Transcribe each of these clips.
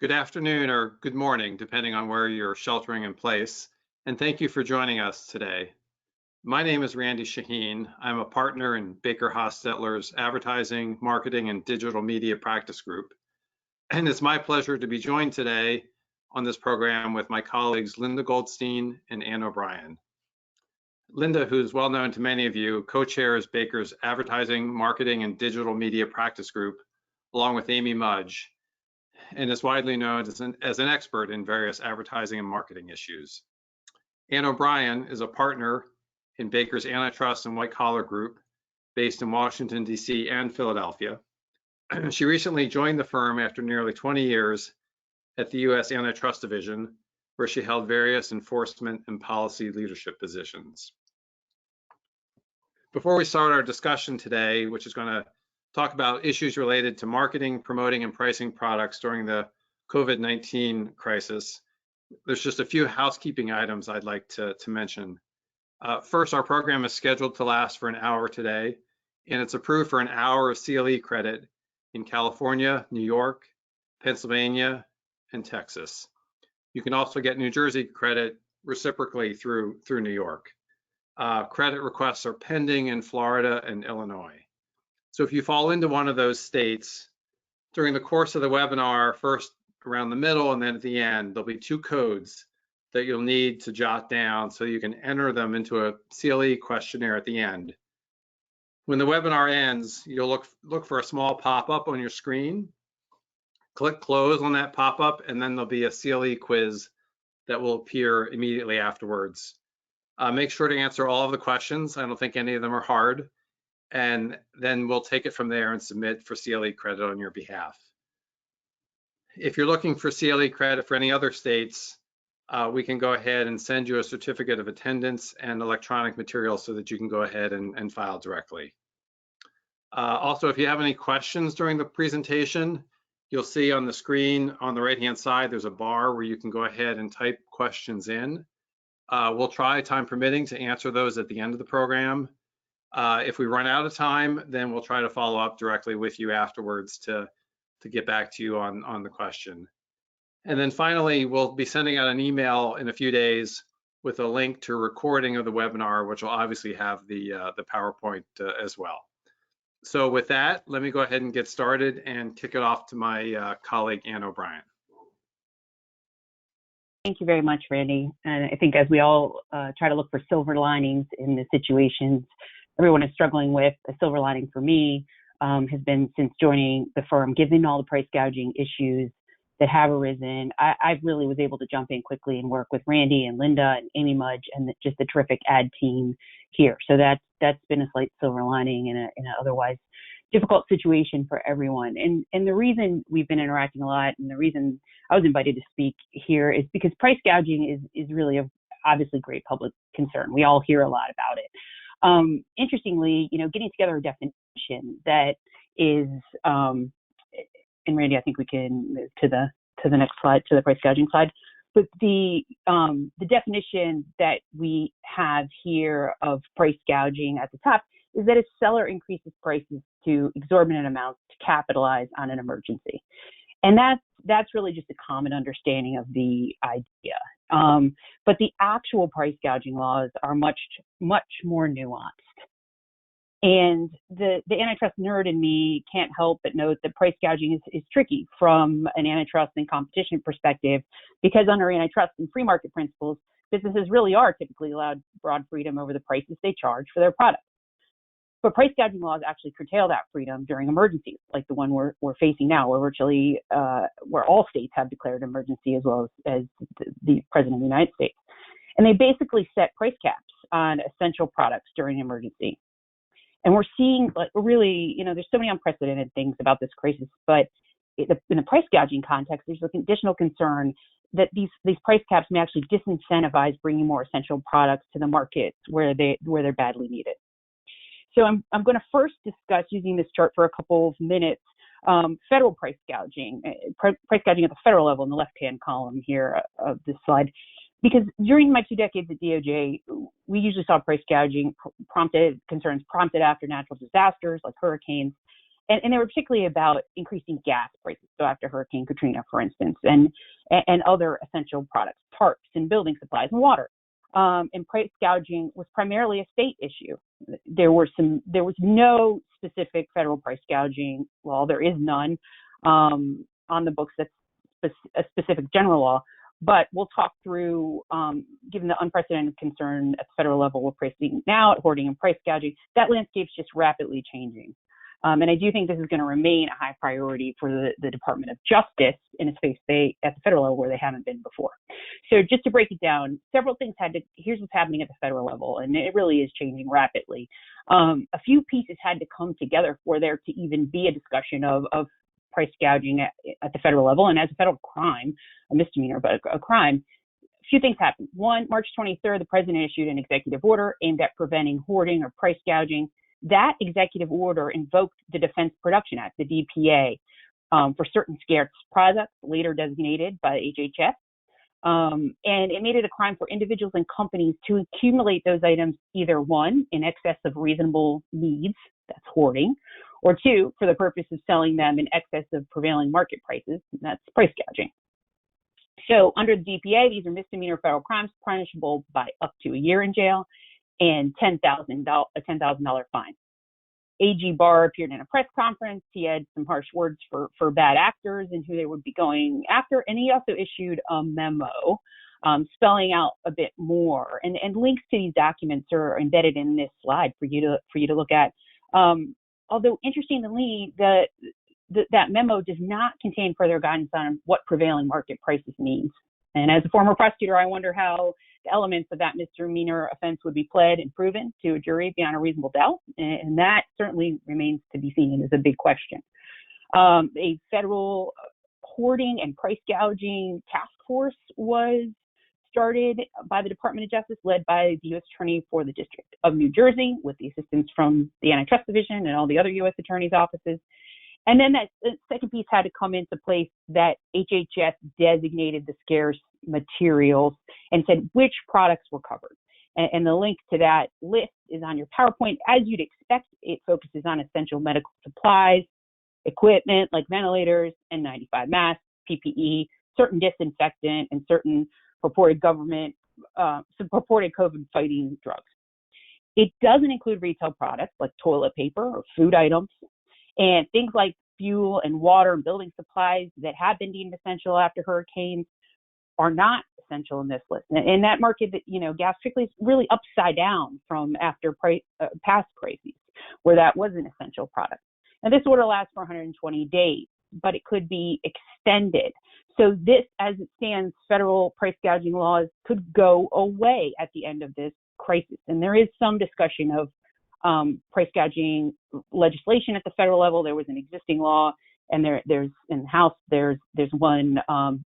Good afternoon or good morning, depending on where you're sheltering in place, and thank you for joining us today. My name is Randy Shaheen. I'm a partner in BakerHostetler's Advertising, Marketing, and Digital Media Practice Group, and it's my pleasure to be joined today on this program with my colleagues Linda Goldstein and Ann O'Brien. Linda, who's well known to many of you, co-chairs Baker's Advertising, Marketing, and Digital Media Practice Group, along with Amy Mudge, and is widely known as an expert in various advertising and marketing issues. Ann O'Brien is a partner in Baker's Antitrust and White Collar Group, based in Washington, D.C. and Philadelphia. She recently joined the firm after nearly 20 years at the U.S. Antitrust Division, where she held various enforcement and policy leadership positions. Before we start our discussion today, which is going to talk about issues related to marketing, promoting, and pricing products during the COVID-19 crisis, there's just a few housekeeping items I'd like to mention. First, our program is scheduled to last for an hour today, and it's approved for an hour of CLE credit in California, New York, Pennsylvania, and Texas. You can also get New Jersey credit reciprocally through New York. Credit requests are pending in Florida and Illinois. So if you fall into one of those states, during the course of the webinar, first around the middle and then at the end, there'll be two codes that you'll need to jot down so you can enter them into a CLE questionnaire at the end. When the webinar ends, you'll look for a small pop-up on your screen. Click close on that pop-up, and then there'll be a CLE quiz that will appear immediately afterwards. Make sure to answer all of the questions. I don't think any of them are hard. And then we'll take it from there and submit for CLE credit on your behalf. If you're looking for CLE credit for any other states, we can go ahead and send you a certificate of attendance and electronic material so that you can go ahead and file directly. Also, if you have any questions during the presentation, you'll see on the screen on the right-hand side, there's a bar where you can go ahead and type questions in. We'll try, time permitting, to answer those at the end of the program. If we run out of time, then we'll try to follow up directly with you afterwards to get back to you on the question. And then finally, we'll be sending out an email in a few days with a link to a recording of the webinar, which will obviously have the PowerPoint as well. So with that, let me go ahead and get started and kick it off to my colleague, Ann O'Brien. Thank you very much, Randy. And I think as we all try to look for silver linings in the situations everyone is struggling with, a silver lining for me has been, since joining the firm, given all the price gouging issues that have arisen, I really was able to jump in quickly and work with Randy and Linda and Amy Mudge and just the terrific ad team here. So that's been a slight silver lining in an otherwise difficult situation for everyone. And the reason we've been interacting a lot, and the reason I was invited to speak here, is because price gouging is really of obviously great public concern. We all hear a lot about it. Interestingly, getting together a definition that is, and Randy, I think we can move to the next slide, to the price gouging slide. But the definition that we have here of price gouging at the top is that a seller increases prices to exorbitant amounts to capitalize on an emergency. And that's really just a common understanding of the idea. But the actual price gouging laws are much more nuanced. And the antitrust nerd in me can't help but note that price gouging is tricky from an antitrust and competition perspective, because under antitrust and free market principles, businesses really are typically allowed broad freedom over the prices they charge for their products. But price gouging laws actually curtail that freedom during emergencies, like the one we're facing now, where virtually where all states have declared emergency, as well as the President of the United States. And they basically set price caps on essential products during an emergency. And we're seeing, really, there's so many unprecedented things about this crisis, but in the price gouging context, there's an additional concern that these price caps may actually disincentivize bringing more essential products to the markets where they're badly needed. So I'm going to first discuss, using this chart for a couple of minutes, federal price gouging, price gouging at the federal level in the left-hand column here of this slide. Because during my 2 decades at DOJ, we usually saw price gouging concerns prompted after natural disasters like hurricanes, and they were particularly about increasing gas prices. So after Hurricane Katrina, for instance, and other essential products, tarps and building supplies and water. And price gouging was primarily a state issue. There was no specific federal price gouging law. There is none on the books that's a specific general law. But we'll talk through, given the unprecedented concern at the federal level we're facing now at hoarding and price gouging, that landscape's just rapidly changing. And I do think this is going to remain a high priority for the Department of Justice in a space at the federal level where they haven't been before. So just to break it down, several things here's what's happening at the federal level, and it really is changing rapidly. A few pieces had to come together for there to even be a discussion of price gouging at the federal level, and as a federal crime, a misdemeanor, but a crime. A few things happened. One, March 23rd, the president issued an executive order aimed at preventing hoarding or price gouging. That executive order invoked the Defense Production Act, the DPA, for certain scarce products, later designated by HHS. And it made it a crime for individuals and companies to accumulate those items, either one, in excess of reasonable needs, that's hoarding, or two, for the purpose of selling them in excess of prevailing market prices, that's price gouging. So under the DPA, these are misdemeanor federal crimes punishable by up to a year in jail and a $10,000 fine. AG Barr appeared in a press conference. He had some harsh words for bad actors and who they would be going after. And he also issued a memo spelling out a bit more. And links to these documents are embedded in this slide for you to look at. Although interestingly, that memo does not contain further guidance on what prevailing market prices means. And as a former prosecutor, I wonder how the elements of that misdemeanor offense would be pled and proven to a jury beyond a reasonable doubt. And that certainly remains to be seen and is a big question. A federal hoarding and price gouging task force was started by the Department of Justice, led by the U.S. Attorney for the District of New Jersey, with the assistance from the Antitrust Division and all the other U.S. Attorney's offices. And then that second piece had to come into place that HHS designated the scarce materials and said which products were covered. And the link to that list is on your PowerPoint. As you'd expect, it focuses on essential medical supplies, equipment like ventilators, N95 masks, PPE, certain disinfectant, and certain purported COVID fighting drugs. It doesn't include retail products like toilet paper or food items, and things like fuel and water and building supplies that have been deemed essential after hurricanes are not essential in this list. And that market, gas strictly is really upside down from after past crises, where that was an essential product. And this order lasts for 120 days, but it could be extended. So this, as it stands, federal price gouging laws could go away at the end of this crisis. And there is some discussion of price gouging legislation at the federal level. There was an existing law, and there's in the House, there's one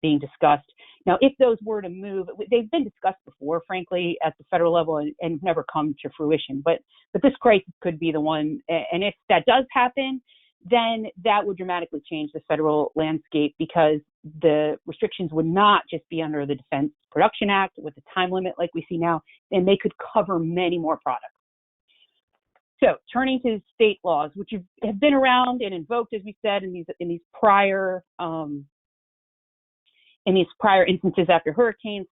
being discussed. Now, if those were to move, they've been discussed before, frankly, at the federal level and never come to fruition. But this crisis could be the one. And if that does happen, then that would dramatically change the federal landscape, because the restrictions would not just be under the Defense Production Act with a time limit like we see now, and they could cover many more products. So turning to state laws, which have been around and invoked, as we said, in these prior instances after hurricanes,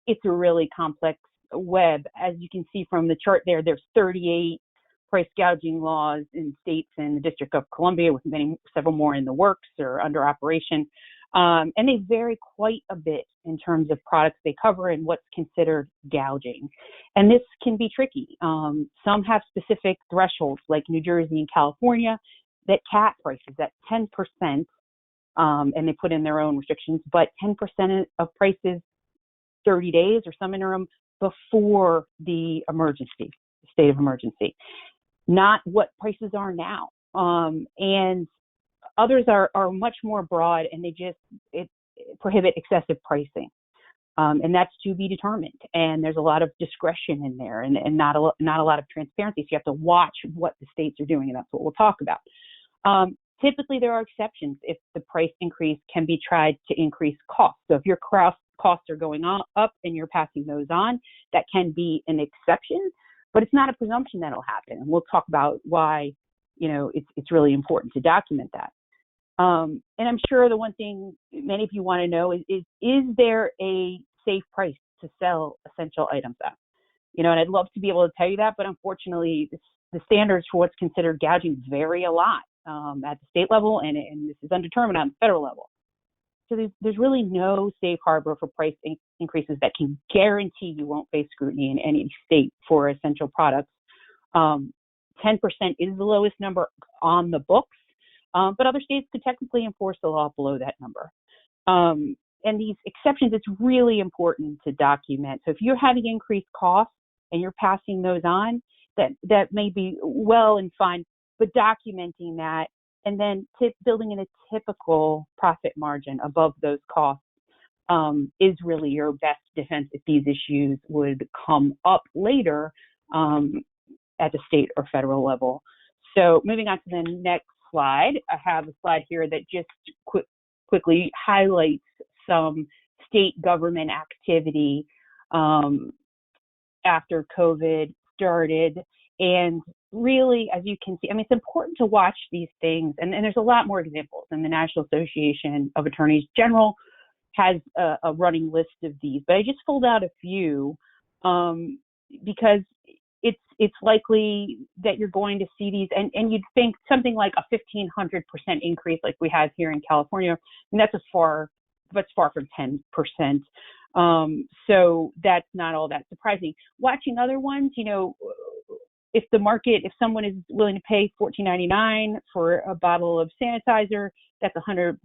it's a really complex web. As you can see from the chart there's 38 price gouging laws in states and the District of Columbia, with several more in the works or under operation. And they vary quite a bit in terms of products they cover and what's considered gouging. And this can be tricky. Some have specific thresholds, like New Jersey and California, that cap prices at 10%, and they put in their own restrictions, but 10% of prices 30 days or some interim before the state of emergency. Not what prices are now. And others are much more broad, and they prohibit excessive pricing. And that's to be determined. And there's a lot of discretion in there, and not a lot of transparency. So you have to watch what the states are doing, and that's what we'll talk about. Typically, there are exceptions if the price increase can be tried to increase costs. So if your costs are going up and you're passing those on, that can be an exception, but it's not a presumption that'll happen. And we'll talk about why it's really important to document that. And I'm sure the one thing many of you want to know is there a safe price to sell essential items at? And I'd love to be able to tell you that, but unfortunately, the standards for what's considered gouging vary a lot at the state level, and this is undetermined on the federal level. So there's really no safe harbor for price increases that can guarantee you won't face scrutiny in any state for essential products. 10% is the lowest number on the books, but other states could technically enforce the law below that number. And these exceptions, it's really important to document. So if you're having increased costs and you're passing those on, that may be well and fine, but documenting that and then building in a typical profit margin above those costs is really your best defense if these issues would come up later at the state or federal level. So moving on to the next slide, I have a slide here that just quickly highlights some state government activity after COVID started. And really, as you can see, it's important to watch these things. And there's a lot more examples. And the National Association of Attorneys General has a running list of these. But I just pulled out a few because it's likely that you're going to see these. And you'd think something like a 1,500% increase like we have here in California. And that's far from 10%. So that's not all that surprising. Watching other ones, if someone is willing to pay $14.99 for a bottle of sanitizer, that's 150%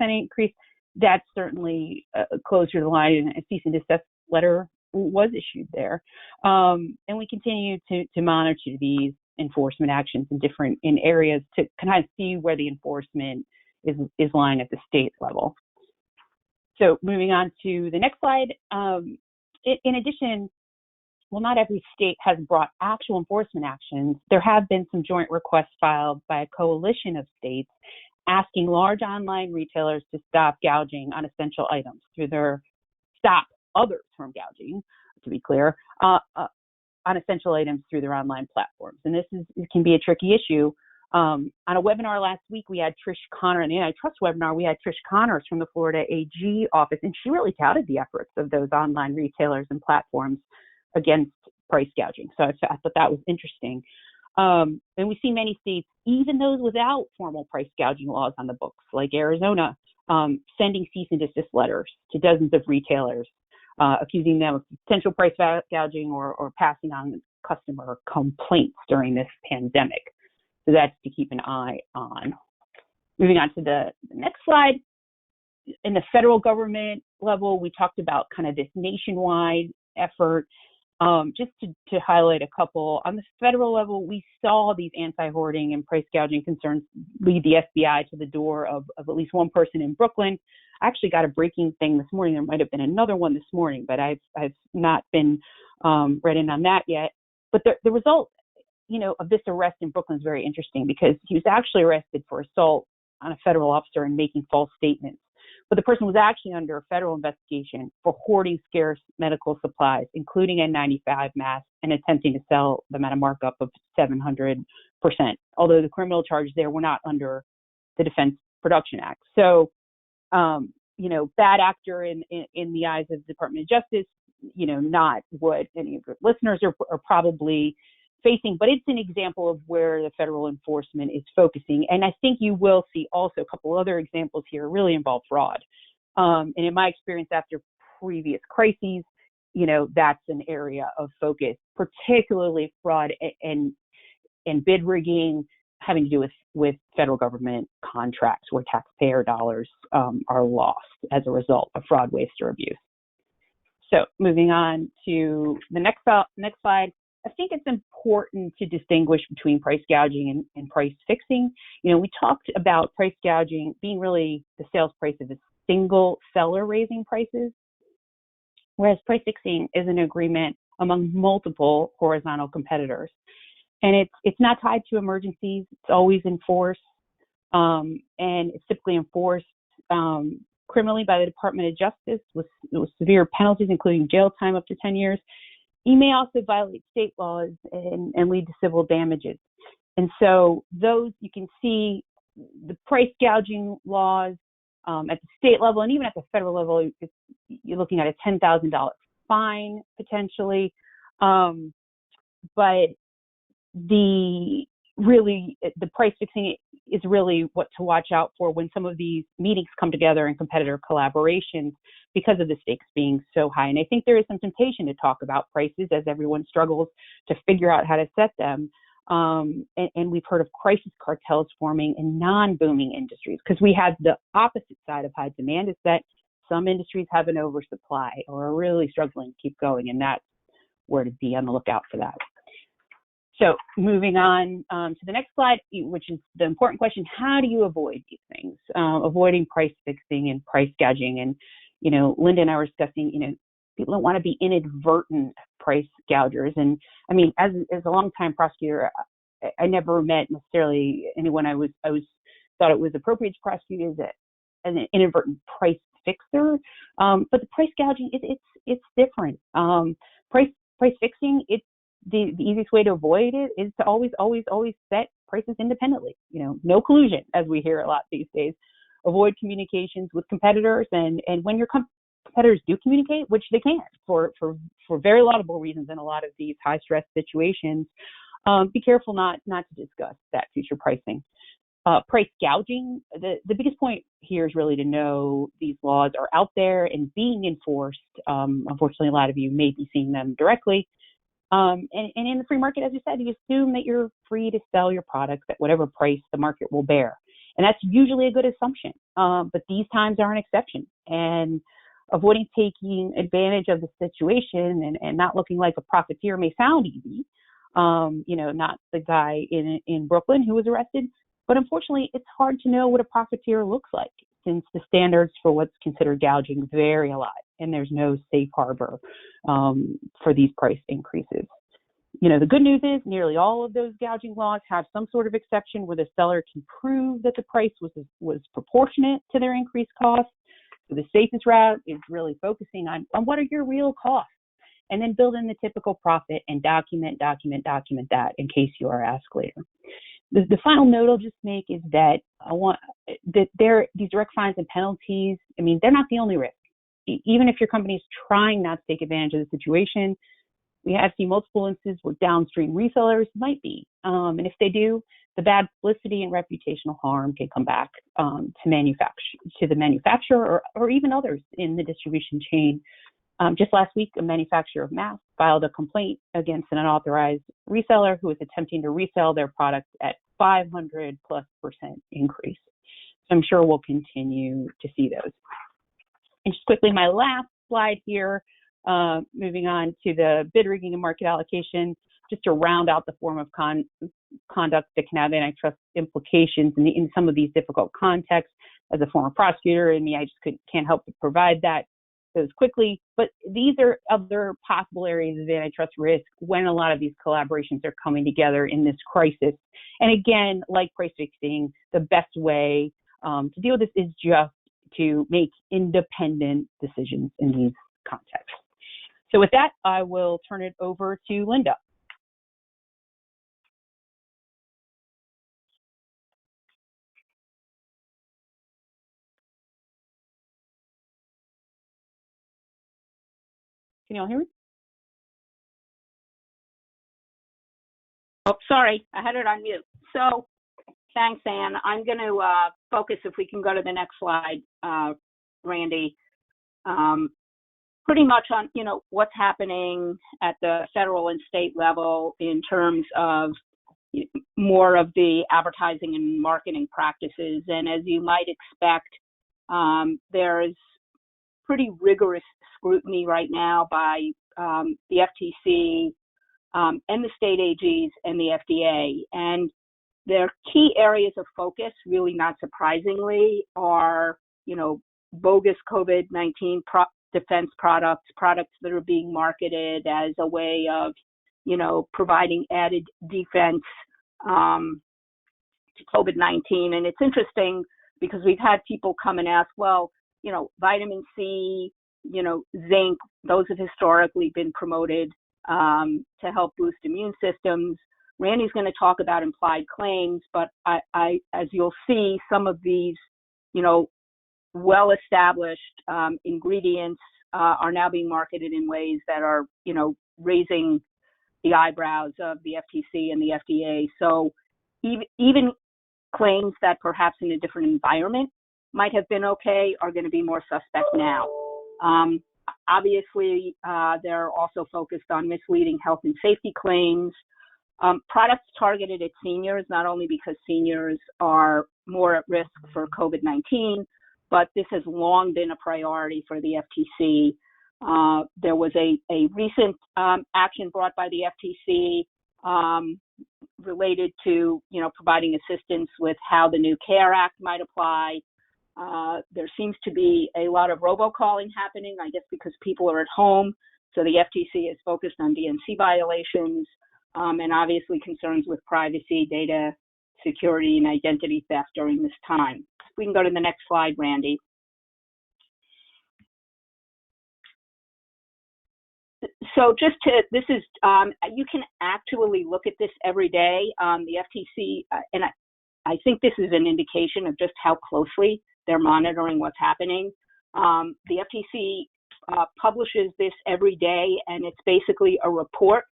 increase. That's certainly closer to the line, and a cease and desist letter was issued there. And we continue to monitor these enforcement actions in areas to kind of see where the enforcement is lying at the state level. So moving on to the next slide. In addition, well, not every state has brought actual enforcement actions. There have been some joint requests filed by a coalition of states asking large online retailers to stop gouging on essential items stop others from gouging, to be clear, on essential items through their online platforms. And it can be a tricky issue. On a webinar last week, we had Trish Connor, in the Antitrust webinar, we had Trish Connors from the Florida AG office, and she really touted the efforts of those online retailers and platforms against price gouging. So I thought that was interesting. And we see many states, even those without formal price gouging laws on the books, like Arizona, sending cease and desist letters to dozens of retailers, accusing them of potential price gouging or passing on customer complaints during this pandemic. So that's to keep an eye on. Moving on to the next slide. In the federal government level, we talked about kind of this nationwide effort. Just to highlight a couple, on the federal level, we saw these anti-hoarding and price gouging concerns lead the FBI to the door of at least one person in Brooklyn. I actually got a breaking thing this morning. There might have been another one this morning, but I've not been read in on that yet. But the result, of this arrest in Brooklyn is very interesting because he was actually arrested for assault on a federal officer and making false statements. But the person was actually under a federal investigation for hoarding scarce medical supplies, including N95 masks, and attempting to sell them at a markup of 700%, although the criminal charges there were not under the Defense Production Act. So, bad actor in the eyes of the Department of Justice, not what any of your listeners are probably facing, but it's an example of where the federal enforcement is focusing. And I think you will see also a couple other examples here really involve fraud. And in my experience after previous crises, that's an area of focus, particularly fraud and bid rigging having to do with federal government contracts where taxpayer dollars are lost as a result of fraud, waste, or abuse. So moving on to the next slide. I think it's important to distinguish between price gouging and price fixing. We talked about price gouging being really the sales price of a single seller raising prices, whereas price fixing is an agreement among multiple horizontal competitors. And it's not tied to emergencies. It's always enforced, and it's typically enforced criminally by the Department of Justice with severe penalties, including jail time up to 10 years. You may also violate state laws and lead to civil damages. And so those, you can see the price gouging laws at the state level and even at the federal level, you're looking at a $10,000 fine potentially. But the price fixing is really what to watch out for when some of these meetings come together in competitor collaborations because of the stakes being so high. And I think there is some temptation to talk about prices as everyone struggles to figure out how to set them. And we've heard of crisis cartels forming in non-booming industries because we have the opposite side of high demand is that some industries have an oversupply or are really struggling to keep going, and that's where to be on the lookout for that. So moving on to the next slide, which is the important question: how do you avoid these things? Avoiding price fixing and price gouging. And Linda and I were discussing, people don't want to be inadvertent price gougers. And I mean, as a longtime prosecutor, I never met necessarily anyone I thought it was appropriate to prosecute as an inadvertent price fixer. But the price gouging, it's different. Price fixing, the easiest way to avoid it is to always set prices independently. No collusion, as we hear a lot these days. Avoid communications with competitors, and when your competitors do communicate, which they can for very laudable reasons in a lot of these high stress situations, be careful not to discuss that future pricing. Price gouging, the biggest point here is really to know these laws are out there and being enforced. Unfortunately, a lot of you may be seeing them directly. And in the free market, as you said, you assume that you're free to sell your products at whatever price the market will bear. And that's usually a good assumption. But these times are an exception. And avoiding taking advantage of the situation and not looking like a profiteer may sound easy. Not the guy in Brooklyn who was arrested. But unfortunately, it's hard to know what a profiteer looks like since the standards for what's considered gouging vary a lot, and there's no safe harbor for these price increases. The good news is nearly all of those gouging laws have some sort of exception where the seller can prove that the price was proportionate to their increased costs. So the safest route is really focusing on what are your real costs, and then build in the typical profit and document that in case you are asked later. The final note I'll just make is that these direct fines and penalties, I mean, they're not the only risk. Even if your company is trying not to take advantage of the situation, we have seen multiple instances where downstream resellers might be. And if they do, the bad publicity and reputational harm can come back to the manufacturer or even others in the distribution chain. Just last week, a manufacturer of masks filed a complaint against an unauthorized reseller who was attempting to resell their product at 500+% increase. So I'm sure we'll continue to see those. And just quickly, my last slide here, moving on to the bid rigging and market allocation, just to round out the form of conduct that can have antitrust implications in some of these difficult contexts. As a former prosecutor, I just can't help but provide those quickly. But these are other possible areas of antitrust risk when a lot of these collaborations are coming together in this crisis. And again, like price fixing, the best way to deal with this is just to make independent decisions in these contexts. So with that, I will turn it over to Linda. Can you all hear me? Oh, sorry, I had it on mute. So thanks, Ann. I'm going to focus, if we can go to the next slide, Randy, pretty much on, what's happening at the federal and state level in terms of more of the advertising and marketing practices. And as you might expect, there is pretty rigorous scrutiny right now by the FTC and the state AGs and the FDA. And their key areas of focus, really not surprisingly, are, bogus COVID-19 defense products that are being marketed as a way of, providing added defense to COVID-19. And it's interesting because we've had people come and ask, well, vitamin C, zinc, those have historically been promoted to help boost immune systems. Randy's going to talk about implied claims, but as you'll see, some of these, well-established ingredients are now being marketed in ways that are, raising the eyebrows of the FTC and the FDA. So even claims that perhaps in a different environment might have been okay are going to be more suspect now. Obviously, they're also focused on misleading health and safety claims. Products targeted at seniors, not only because seniors are more at risk for COVID-19, but this has long been a priority for the FTC. There was a recent action brought by the FTC related to, providing assistance with how the new CARE Act might apply. There seems to be a lot of robocalling happening, I guess because people are at home. So the FTC is focused on DNC violations and obviously concerns with privacy, data security, and identity theft during this time. We can go to the next slide, Randy. So this is, you can actually look at this every day. The FTC, and I think this is an indication of just how closely they're monitoring what's happening. The FTC publishes this every day, and it's basically a report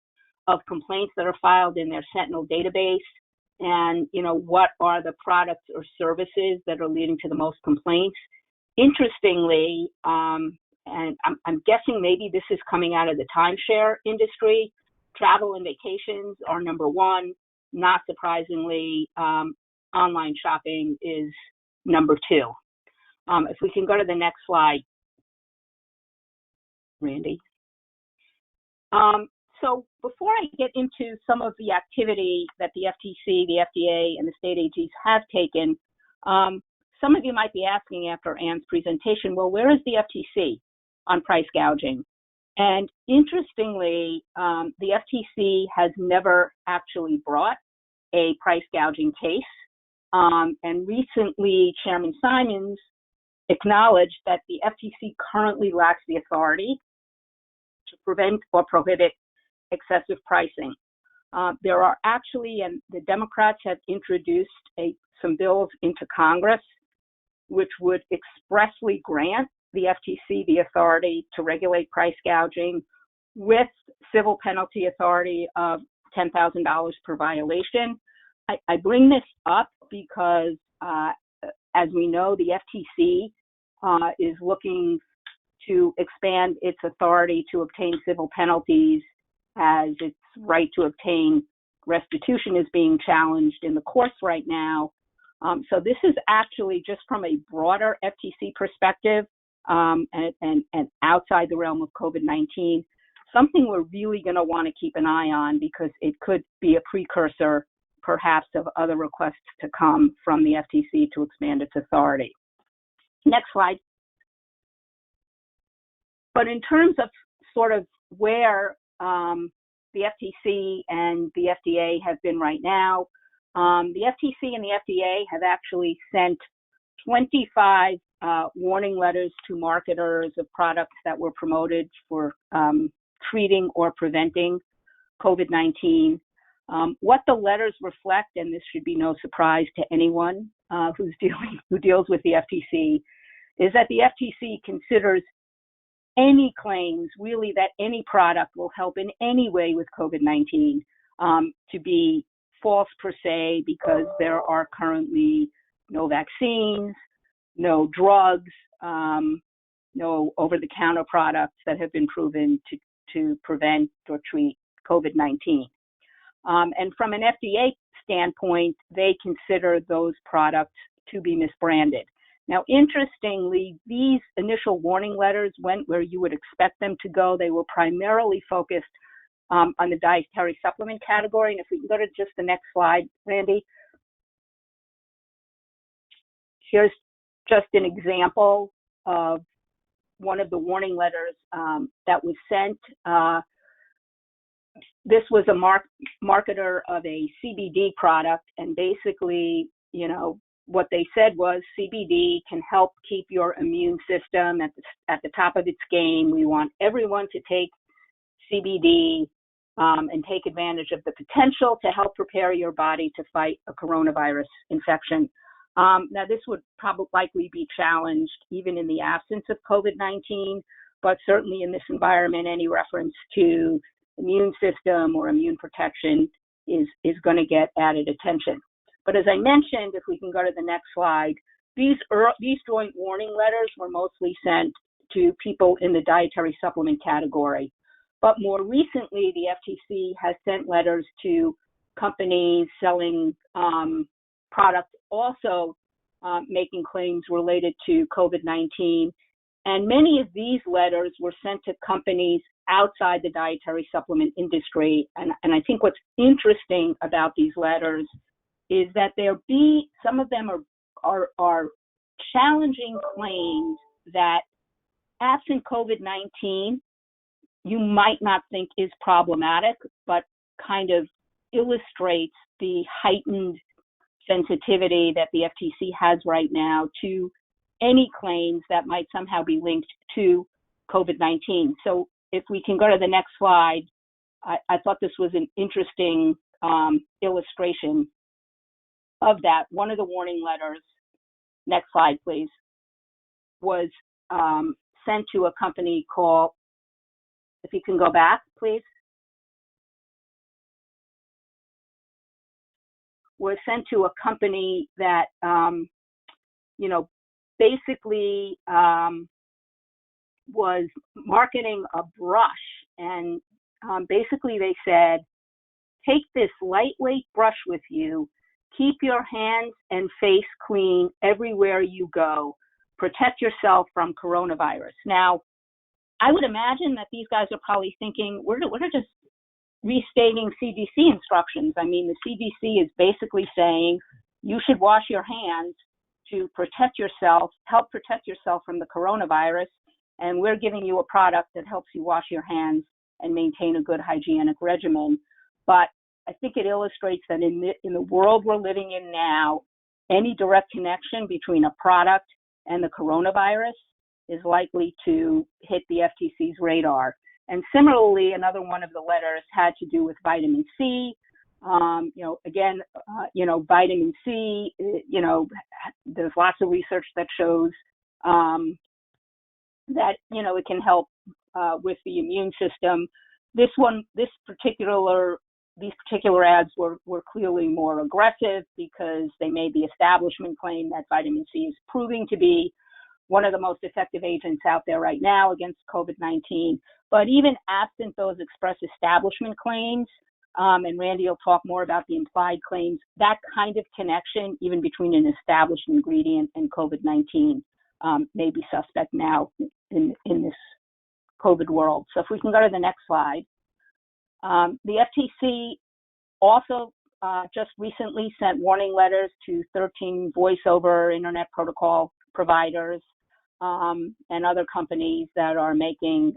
of complaints that are filed in their Sentinel database, and what are the products or services that are leading to the most complaints. Interestingly, and I'm guessing maybe this is coming out of the timeshare industry, travel and vacations are number one. Not surprisingly, online shopping is number two. If we can go to the next slide, Randy. So before I get into some of the activity that the FTC, the FDA, and the state AGs have taken, some of you might be asking after Ann's presentation, well, where is the FTC on price gouging? And interestingly, the FTC has never actually brought a price gouging case. And recently, Chairman Simons acknowledged that the FTC currently lacks the authority to prevent or prohibit excessive pricing. There are actually, and the Democrats have introduced some bills into Congress which would expressly grant the FTC the authority to regulate price gouging with civil penalty authority of $10,000 per violation. I bring this up because, as we know, the FTC is looking to expand its authority to obtain civil penalties as its right to obtain restitution is being challenged in the courts right now. So this is actually just from a broader FTC perspective and outside the realm of COVID-19, something we're really going to want to keep an eye on because it could be a precursor perhaps of other requests to come from the FTC to expand its authority. Next slide. But in terms of sort of where the FTC and the FDA have been right now, the FTC and the FDA have actually sent 25 warning letters to marketers of products that were promoted for treating or preventing COVID-19. What the letters reflect, and this should be no surprise to anyone who deals with the FTC, is that the FTC considers any claims really that any product will help in any way with COVID-19 to be false per se, because there are currently no vaccines, no drugs, no over-the-counter products that have been proven to prevent or treat COVID-19. And from an FDA standpoint, they consider those products to be misbranded. Now, interestingly, these initial warning letters went where you would expect them to go. They were primarily focused on the dietary supplement category. And if we can go to just the next slide, Randy. Here's just an example of one of the warning letters that was sent. This was a marketer of a CBD product, and basically, what they said was CBD can help keep your immune system at the top of its game. We want everyone to take CBD and take advantage of the potential to help prepare your body to fight a coronavirus infection. Now, this would probably likely be challenged even in the absence of COVID-19, but certainly in this environment, any reference to immune system or immune protection is going to get added attention. But as I mentioned, if we can go to the next slide, these joint warning letters were mostly sent to people in the dietary supplement category. But more recently, the FTC has sent letters to companies selling products also making claims related to COVID-19. And many of these letters were sent to companies outside the dietary supplement industry. And I think what's interesting about these letters is that some of them are challenging claims that, absent COVID-19, you might not think is problematic, but kind of illustrates the heightened sensitivity that the FTC has right now to any claims that might somehow be linked to COVID-19. So if we can go to the next slide, I thought this was an interesting illustration of that. One of the warning letters, next slide please, was sent to a company called, if you can go back please, was sent to a company that, basically was marketing a brush. And basically they said, take this lightweight brush with you, keep your hands and face clean everywhere you go, protect yourself from coronavirus. Now, I would imagine that these guys are probably thinking, we're just restating CDC instructions. I mean, the CDC is basically saying you should wash your hands to protect yourself, help protect yourself from the coronavirus, and we're giving you a product that helps you wash your hands and maintain a good hygienic regimen. But I think it illustrates that in the world we're living in now, any direct connection between a product and the coronavirus is likely to hit the FTC's radar. And similarly, another one of the letters had to do with vitamin C. Vitamin C, there's lots of research that shows that, it can help with the immune system. These particular ads were clearly more aggressive because they made the establishment claim that vitamin C is proving to be one of the most effective agents out there right now against COVID-19. But even absent those express establishment claims, and Randy will talk more about the implied claims, that kind of connection, even between an established ingredient and COVID-19, may be suspect now in this COVID world. So if we can go to the next slide. The FTC also just recently sent warning letters to 13 voice over internet protocol providers and other companies that are making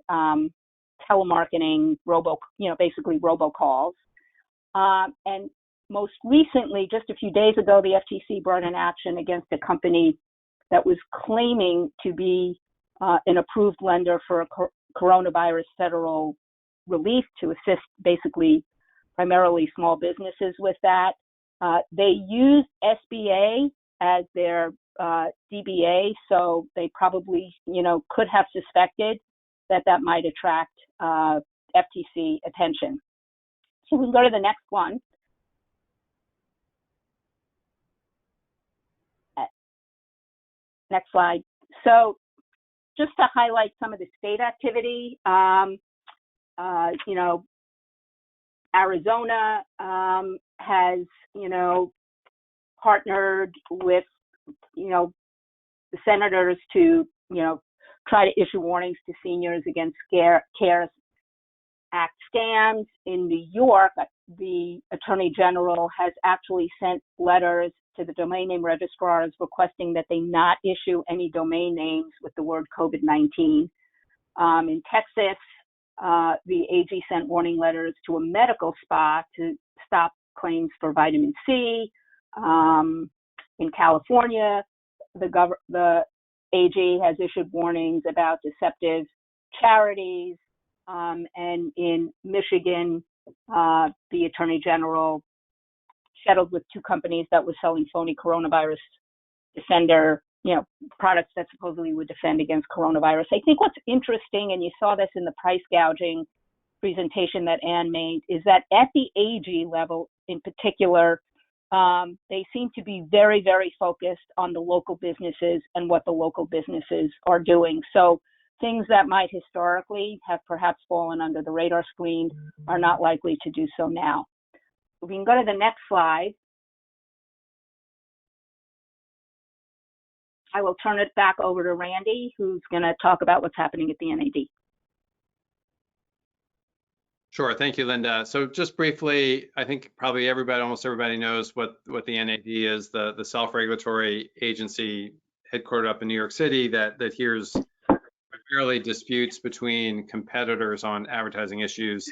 telemarketing, basically robocalls. And most recently, just a few days ago, the FTC brought an action against a company that was claiming to be an approved lender for a coronavirus federal relief to assist basically primarily small businesses with that. They used SBA as their DBA, so they probably, could have suspected that might attract FTC attention. So we can go to the next one. Next slide. So just to highlight some of the state activity, Arizona has, partnered with, the senators to, try to issue warnings to seniors against CARES Act scams. In New York, the Attorney General has actually sent letters to the domain name registrars requesting that they not issue any domain names with the word COVID-19. In Texas, the AG sent warning letters to a medical spa to stop claims for vitamin C. In California, the AG has issued warnings about deceptive charities. And in Michigan, The Attorney General settled with 2 companies that were selling phony coronavirus defender, products that supposedly would defend against coronavirus. I think what's interesting, and you saw this in the price gouging presentation that Ann made, is that at the AG level in particular, they seem to be very, very focused on the local businesses and what the local businesses are doing. So things that might historically have perhaps fallen under the radar screen are not likely to do so now. We can go to the next slide. I will turn it back over to Randy, who's going to talk about what's happening at the NAD. Sure, thank you, Linda. So just briefly, I think probably almost everybody knows what the NAD is, the self-regulatory agency headquartered up in New York City that hears primarily disputes between competitors on advertising issues.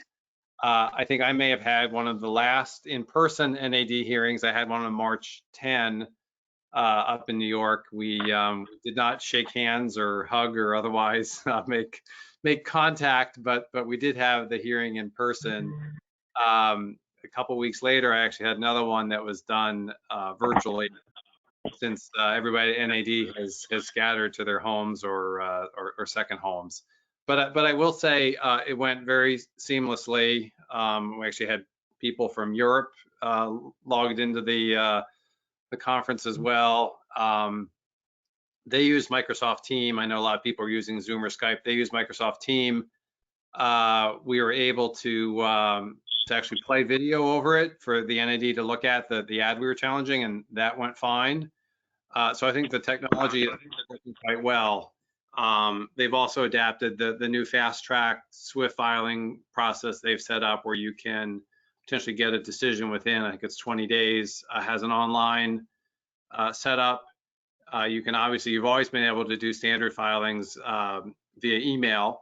I think I may have had one of the last in-person NAD hearings. I had one on March 10 up in New York. We did not shake hands or hug or otherwise make contact, but we did have the hearing in person. A couple weeks later, I actually had another one that was done virtually, since everybody at NAD has scattered to their homes or second homes. But I will say it went very seamlessly. We actually had people from Europe logged into the conference as well. They use Microsoft Team. I know a lot of people are using Zoom or Skype. They use Microsoft Team. We were able to actually play video over it for the NAD to look at the ad we were challenging, and that went fine. So I think the technology is working quite well. They've also adapted the new fast track Swift filing process they've set up, where you can potentially get a decision within, I think it's 20 days, has an online setup. You've always been able to do standard filings via email.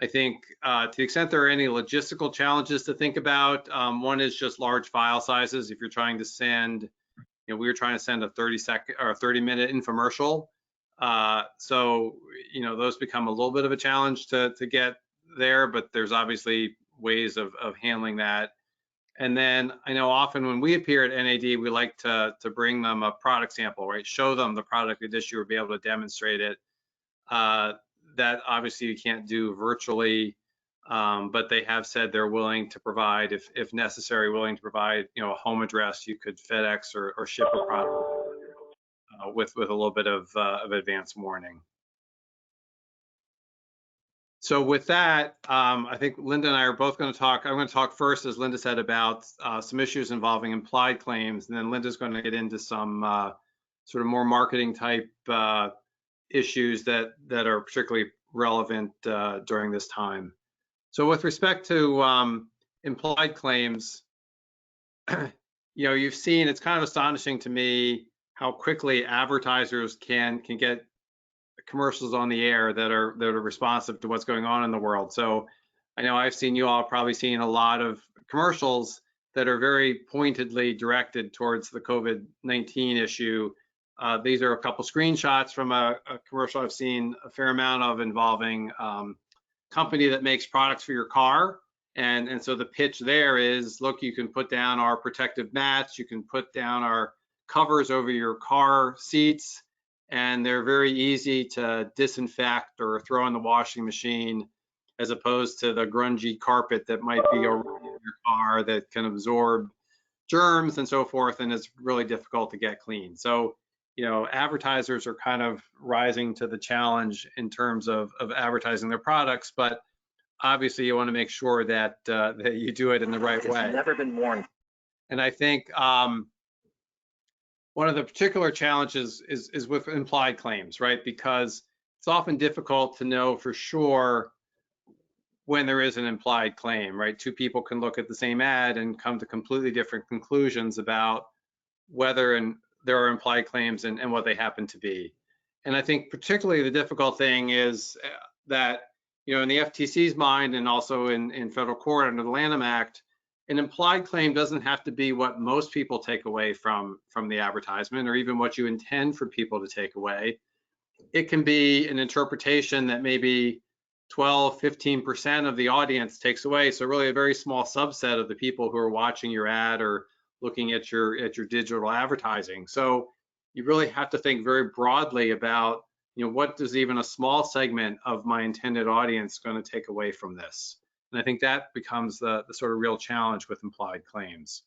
I think to the extent there are any logistical challenges to think about, one is just large file sizes. If you're trying to send, we were trying to send a 30-second or a 30-minute infomercial. So, those become a little bit of a challenge to get there, but there's obviously ways of handling that. And then I know often when we appear at NAD, we like to bring them a product sample, right? Show them the product at issue or be able to demonstrate it. That obviously you can't do virtually, but they have said they're willing to provide, if necessary, a home address. You could FedEx or ship a product with a little bit of advance warning. So with that, I think Linda and I are both going to talk. I'm going to talk first, as Linda said, about some issues involving implied claims, and then Linda's going to get into some sort of more marketing type issues that are particularly relevant during this time. So with respect to implied claims, you've seen, it's kind of astonishing to me how quickly advertisers can get commercials on the air that are responsive to what's going on in the world. So I know you all probably seen a lot of commercials that are very pointedly directed towards the COVID-19 issue. These are a couple screenshots from a commercial I've seen a fair amount of involving company that makes products for your car. And so the pitch there is, look, you can put down our protective mats, you can put down our covers over your car seats, and they're very easy to disinfect or throw in the washing machine, as opposed to the grungy carpet that might be over your car that can absorb germs and so forth, and it's really difficult to get clean. So, advertisers are kind of rising to the challenge in terms of advertising their products, but obviously you want to make sure that that you do it in the right way. It's never been worn. And I think one of the particular challenges is with implied claims, right? Because it's often difficult to know for sure when there is an implied claim, right? Two people can look at the same ad and come to completely different conclusions about whether there are implied claims and what they happen to be. And I think particularly the difficult thing is that, in the FTC's mind and also in federal court under the Lanham Act, an implied claim doesn't have to be what most people take away from the advertisement, or even what you intend for people to take away. It can be an interpretation that maybe 12, 15% of the audience takes away. So really a very small subset of the people who are watching your ad or looking at your digital advertising. So you really have to think very broadly about, what does even a small segment of my intended audience going to take away from this? And I think that becomes the sort of real challenge with implied claims.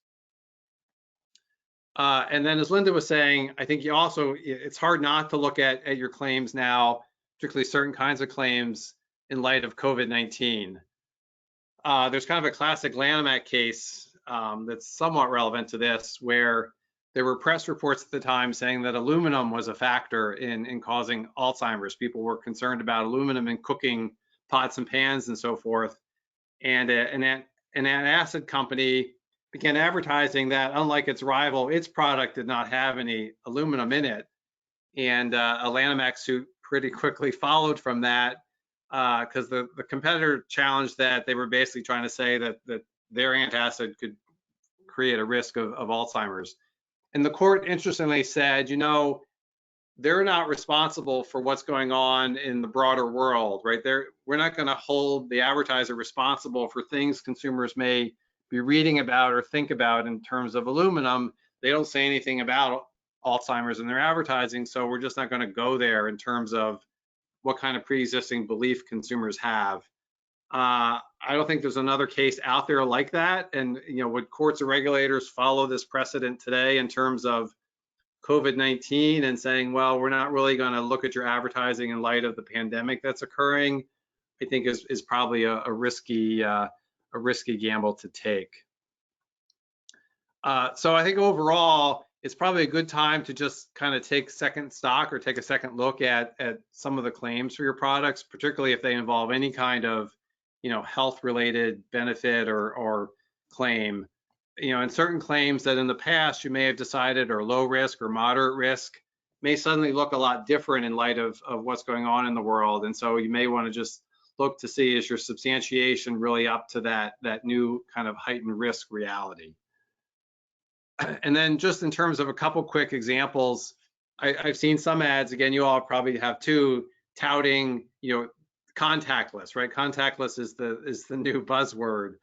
And then as Linda was saying, I think it's hard not to look at your claims now, particularly certain kinds of claims in light of COVID-19. There's kind of a classic Lanham Act case that's somewhat relevant to this, where there were press reports at the time saying that aluminum was a factor in causing Alzheimer's. People were concerned about aluminum in cooking pots and pans and so forth. And an acid company began advertising that, unlike its rival, its product did not have any aluminum in it. And a Lanham Act suit pretty quickly followed from that, because the competitor challenged that they were basically trying to say that their antacid could create a risk of Alzheimer's. And the court interestingly said, they're not responsible for what's going on in the broader world, right? We're not going to hold the advertiser responsible for things consumers may be reading about or think about in terms of aluminum. They don't say anything about Alzheimer's in their advertising, so we're just not going to go there in terms of what kind of pre-existing belief consumers have. I don't think there's another case out there like that. And would courts or regulators follow this precedent today in terms of COVID-19 and saying, well, we're not really going to look at your advertising in light of the pandemic that's occurring? I think is probably a risky gamble to take. So I think overall, it's probably a good time to just kind of take second stock or take a second look at some of the claims for your products, particularly if they involve any kind of health-related benefit or claim. And certain claims that in the past you may have decided are low risk or moderate risk may suddenly look a lot different in light of what's going on in the world. And so you may want to just look to see, is your substantiation really up to that new kind of heightened risk reality? And then just in terms of a couple quick examples, I've seen some ads, again, you all probably have too, touting, contactless, right? Contactless is the new buzzword.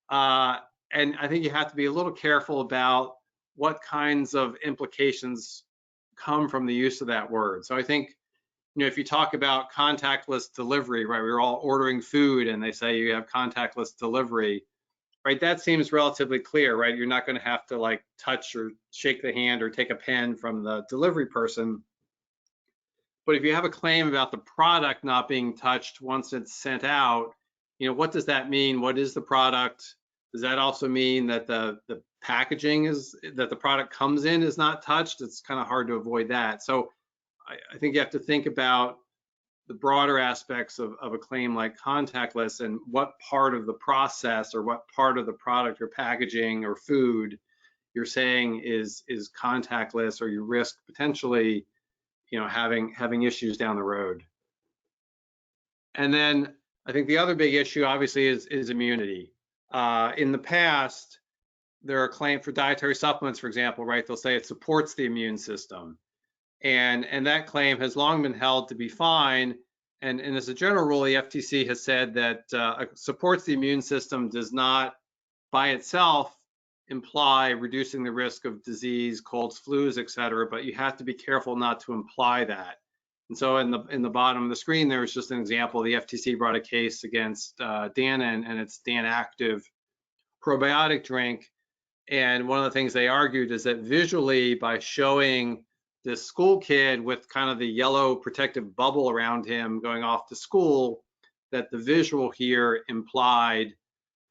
And I think you have to be a little careful about what kinds of implications come from the use of that word. So I think, if you talk about contactless delivery, right? We're all ordering food and they say you have contactless delivery, right? That seems relatively clear, right? You're not going to have to like touch or shake the hand or take a pen from the delivery person. But if you have a claim about the product not being touched once it's sent out, what does that mean? What is the product? Does that also mean that the packaging that the product comes in is not touched? It's kind of hard to avoid that. So I think you have to think about the broader aspects of a claim like contactless and what part of the process or what part of the product or packaging or food you're saying is contactless, or you risk potentially having issues down the road. And then I think the other big issue obviously is immunity. In the past, there are claims for dietary supplements, for example, right? They'll say it supports the immune system. And that claim has long been held to be fine. And as a general rule, the FTC has said that supports the immune system does not by itself imply reducing the risk of disease, colds, flus, et cetera, but you have to be careful not to imply that. And so in the bottom of the screen, there was just an example. The FTC brought a case against Dannon and its Dan Active probiotic drink. And one of the things they argued is that visually, by showing this school kid with kind of the yellow protective bubble around him going off to school, that the visual here implied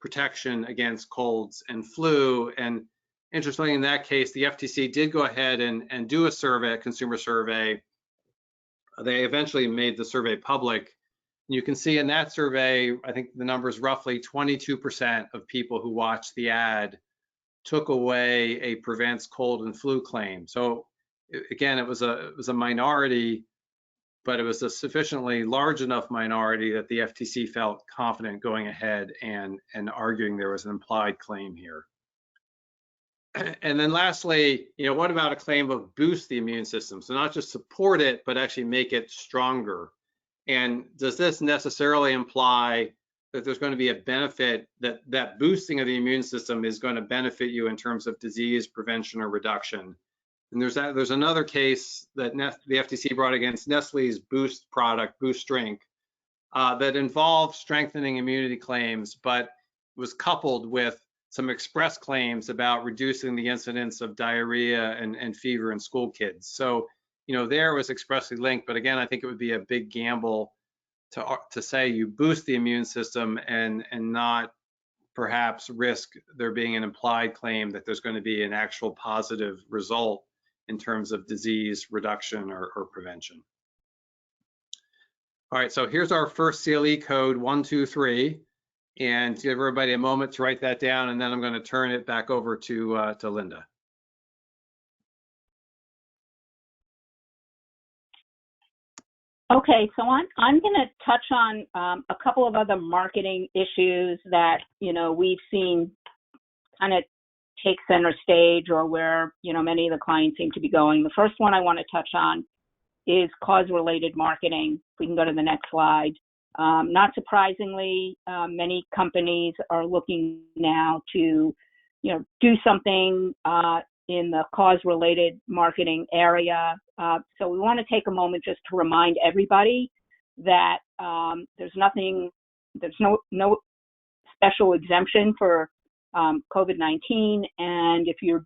protection against colds and flu. And interestingly, in that case, the FTC did go ahead and do a survey, a consumer survey. They eventually made the survey public. You can see in that survey, I think the number is roughly 22% of people who watched the ad took away a prevents cold and flu claim. So again, it was a minority, but it was a sufficiently large enough minority that the FTC felt confident going ahead and arguing there was an implied claim here. And then lastly, what about a claim of boost the immune system? So not just support it, but actually make it stronger. And does this necessarily imply that there's going to be a benefit, that boosting of the immune system is going to benefit you in terms of disease prevention or reduction? And there's another case that the FTC brought against Nestle's Boost product, Boost Drink, that involved strengthening immunity claims, but was coupled with some express claims about reducing the incidence of diarrhea and fever in school kids. So, there was expressly linked, but again, I think it would be a big gamble to say you boost the immune system and not perhaps risk there being an implied claim that there's going to be an actual positive result in terms of disease reduction or prevention. All right, so here's our first CLE code 123, and give everybody a moment to write that down, and then I'm going to turn it back over to Linda. Okay, so I'm going to touch on a couple of other marketing issues that, we've seen kind of take center stage, or where, many of the clients seem to be going. The first one I want to touch on is cause-related marketing. If we can go to the next slide. Not surprisingly, many companies are looking now to, do something in the cause-related marketing area. So we want to take a moment just to remind everybody that there's no special exemption for COVID-19, and if you're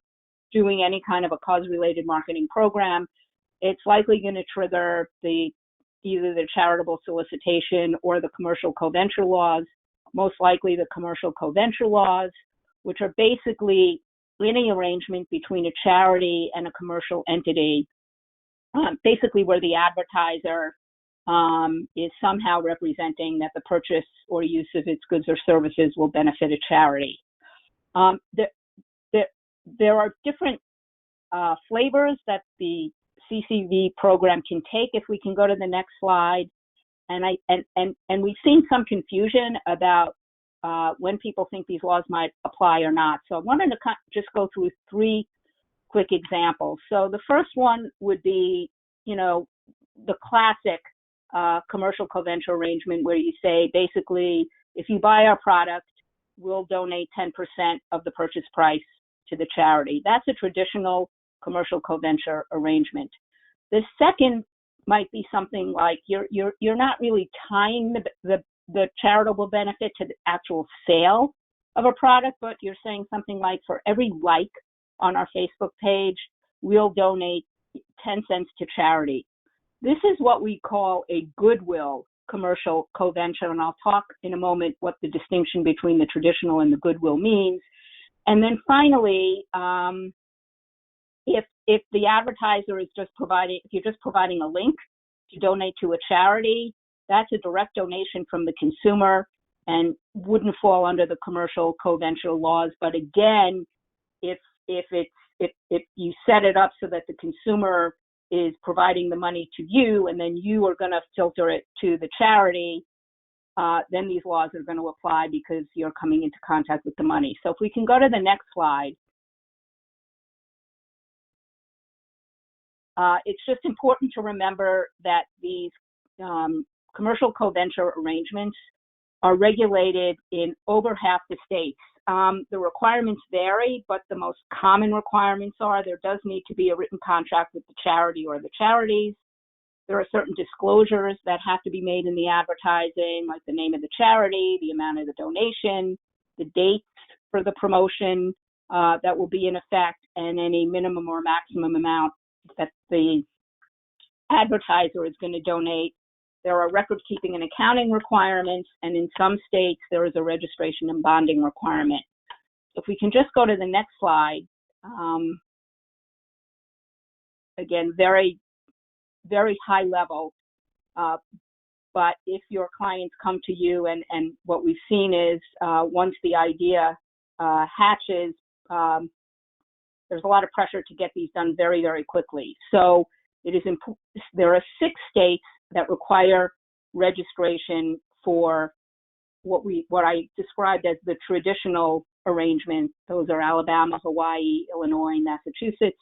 doing any kind of a cause-related marketing program, it's likely going to trigger either the charitable solicitation or the commercial co-venture laws, most likely the commercial co-venture laws, which are basically any arrangement between a charity and a commercial entity, basically where the advertiser is somehow representing that the purchase or use of its goods or services will benefit a charity. There are different flavors that the CCV program can take. If we can go to the next slide, and we've seen some confusion about when people think these laws might apply or not. So I wanted to just go through three quick examples. So the first one would be, the classic commercial co-venture arrangement where you say, basically, if you buy our product, we'll donate 10% of the purchase price to the charity. That's a traditional commercial co-venture arrangement. The second might be something like you're not really tying the charitable benefit to the actual sale of a product, but you're saying something like, for every like on our Facebook page, we'll donate 10 cents to charity. This is what we call a goodwill commercial co-venture, and I'll talk in a moment what the distinction between the traditional and the goodwill means. And then finally, if the advertiser is if you're just providing a link to donate to a charity, that's a direct donation from the consumer and wouldn't fall under the commercial co-venture laws. But again, if you set it up so that the consumer is providing the money to you, and then you are going to filter it to the charity, then these laws are going to apply because you're coming into contact with the money. So if we can go to the next slide. It's just important to remember that these commercial co-venture arrangements are regulated in over half the states. The requirements vary, but the most common requirements are there does need to be a written contract with the charity or the charities. There are certain disclosures that have to be made in the advertising, like the name of the charity, the amount of the donation, the dates for the promotion that will be in effect, and any minimum or maximum amount that the advertiser is going to donate. There are record-keeping and accounting requirements, and in some states, there is a registration and bonding requirement. If we can just go to the next slide. Again, very, very high level, but if your clients come to you, and what we've seen is once the idea hatches, there's a lot of pressure to get these done very, very quickly. So there are 6 states that require registration for what I described as the traditional arrangement. Those are Alabama, Hawaii, Illinois, Massachusetts,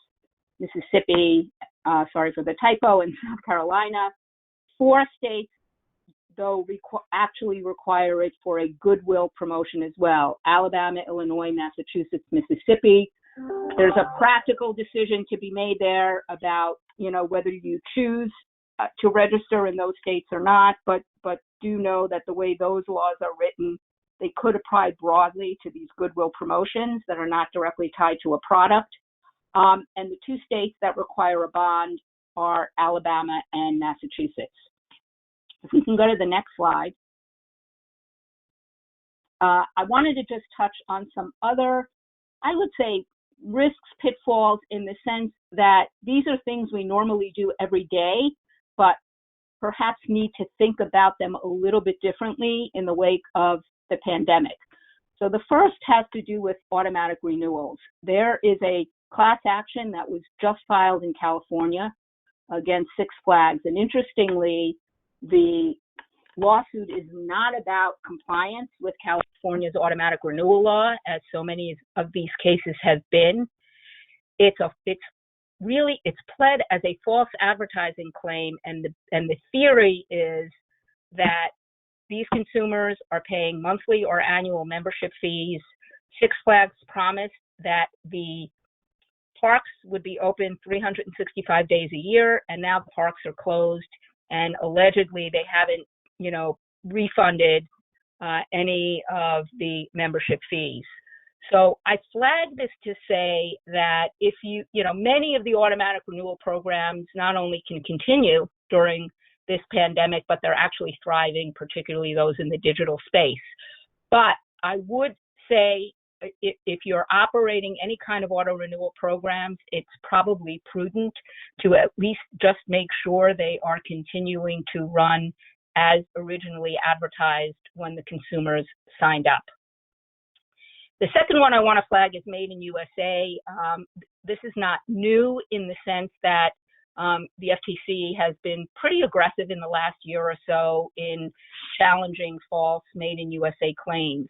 Mississippi, sorry for the typo, and South Carolina. 4 states though, actually require it for a goodwill promotion as well. Alabama, Illinois, Massachusetts, Mississippi. There's a practical decision to be made there about, whether you choose to register in those states or not, but do know that the way those laws are written, they could apply broadly to these goodwill promotions that are not directly tied to a product. And the two states that require a bond are Alabama and Massachusetts. If we can go to the next slide. I wanted to just touch on some other, I would say, risks, pitfalls, in the sense that these are things we normally do every day, but perhaps need to think about them a little bit differently in the wake of the pandemic. So the first has to do with automatic renewals. There is a class action that was just filed in California against Six Flags. And interestingly, the lawsuit is not about compliance with California's automatic renewal law, as so many of these cases have been. It's pled as a false advertising claim, and the theory is that these consumers are paying monthly or annual membership fees. Six Flags promised that the parks would be open 365 days a year, and now the parks are closed, and allegedly they haven't, refunded any of the membership fees. So I flagged this to say that if many of the automatic renewal programs not only can continue during this pandemic, but they're actually thriving, particularly those in the digital space. But I would say if you're operating any kind of auto renewal programs, it's probably prudent to at least just make sure they are continuing to run as originally advertised when the consumers signed up. The second one I want to flag is Made in USA. This is not new in the sense that the FTC has been pretty aggressive in the last year or so in challenging false Made in USA claims.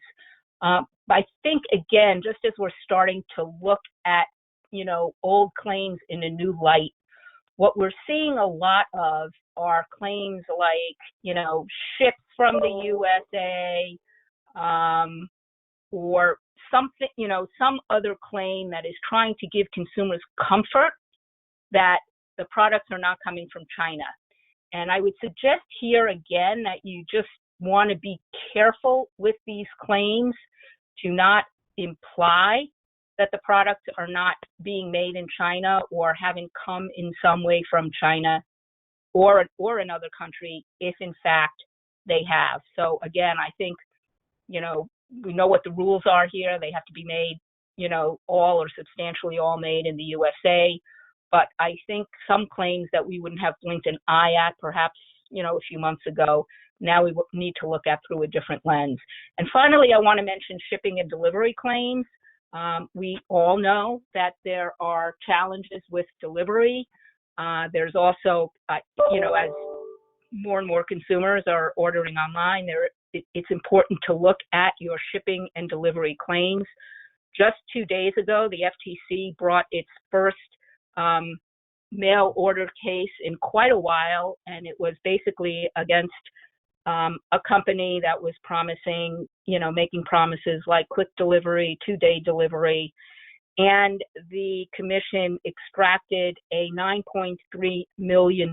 I think, again, just as we're starting to look at, old claims in a new light, what we're seeing a lot of are claims like, ships from the USA, or something, some other claim that is trying to give consumers comfort that the products are not coming from China. And I would suggest here again that you just want to be careful with these claims to not imply that the products are not being made in China or haven't come in some way from China or another country, if in fact they have. So again, I think, we know what the rules are here. They have to be made, all or substantially all made in the USA. But I think some claims that we wouldn't have blinked an eye at perhaps, a few months ago, now we need to look at through a different lens. And finally, I want to mention shipping and delivery claims. We all know that there are challenges with delivery. There's also, as more and more consumers are ordering online, it's important to look at your shipping and delivery claims. Just 2 days ago, the FTC brought its first mail order case in quite a while, and it was basically against a company that was promising, making promises like quick delivery, 2-day delivery, and the commission extracted a $9.3 million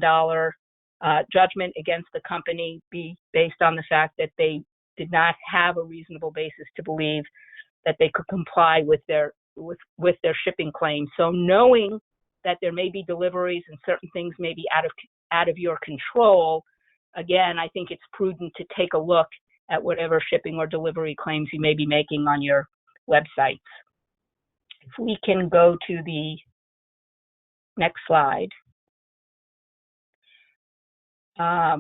judgment against the company based on the fact that they did not have a reasonable basis to believe that they could comply with their shipping claims. So knowing that there may be deliveries and certain things may be out of your control, again, I think it's prudent to take a look at whatever shipping or delivery claims you may be making on your websites. If we can go to the next slide. I